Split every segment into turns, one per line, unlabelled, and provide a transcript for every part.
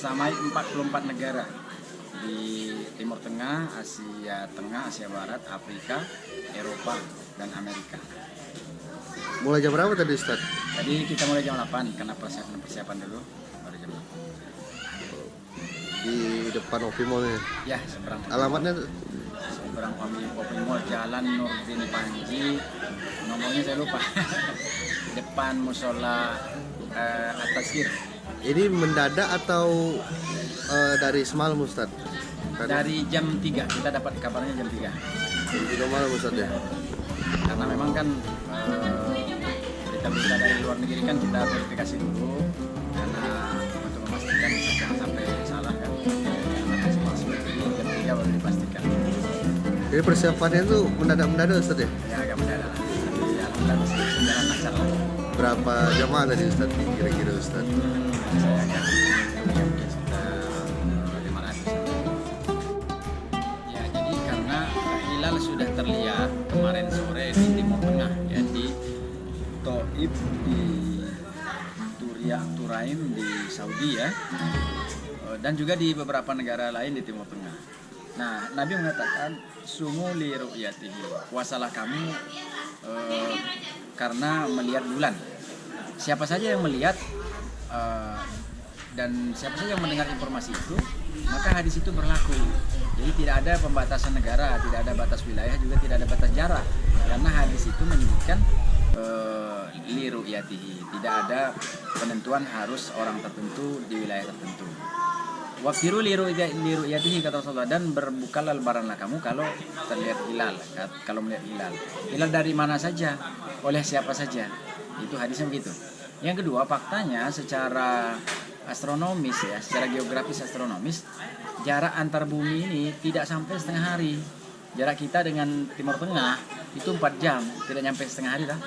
membersamai 44 negara di Timur Tengah, Asia Tengah, Asia Barat, Afrika, Eropa, dan Amerika.
Mulai jam berapa tadi Ustaz?
Jadi kita mulai jam 8 karena persiapan dulu, baru jam 8.
Di depan Opi Mall ya?
Ya, seberang.
Alamatnya
Seberang Opi Mall, Jalan Nurdin Panji, nomornya saya lupa. Depan musola At-Tazkir.
ini mendadak atau dari semalam Ustaz?
Dari jam 3, kita dapat kabarnya jam 3.
Jam 3 malam Ustaz ya?
Karena memang kan berita-berita dari luar negeri kan kita verifikasi dulu karena untuk memastikan jangan sampai salah kan. Karena maksimal seperti ini jam 3 baru dipastikan.
Jadi persiapannya itu mendadak Ustaz ya?
Ya agak mendadak lah. Tapi alhamdulillah masih berjalan lancar lah.
Berapa jamaah tadi Ustaz? Kira-kira Ustaz?
Saya agak mungkin sekitar 500. Ya jadi karena hilal sudah terlihat kemarin sore di Timur Tengah ya, di Taif, di Turaim di Saudi ya, dan juga di beberapa negara lain di Timur Tengah. Nah, Nabi mengatakan sumu li ru'yatihi, puasalah kamu karena melihat bulan. Siapa saja yang melihat dan siapa saja yang mendengar informasi itu, maka hadis itu berlaku. Jadi tidak ada pembatasan negara, tidak ada batas wilayah, juga tidak ada batas jarak. Karena hadis itu menyebutkan li ru'yatihi, tidak ada penentuan harus orang tertentu di wilayah tertentu. Waftiru li ru'yatihi, kata Rasulullah, dan berbukalah lebaranlah kamu kalau terlihat hilal, kalau melihat hilal. Hilal dari mana saja, oleh siapa saja. Itu hadisnya begitu. Yang kedua, faktanya secara astronomis ya, secara geografis astronomis, jarak antar bumi ini tidak sampai setengah hari. Jarak kita dengan Timur Tengah itu 4 jam, tidak nyampe setengah hari lah.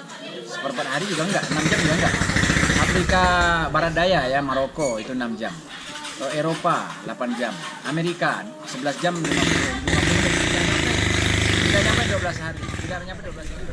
Seperempat hari juga enggak, 6 jam juga enggak. Afrika Barat Daya ya, Maroko itu 6 jam. Eropa 8 jam, Amerika 11 jam 50 tidak nyampe 12 hari, tidak nyampe 12 hari.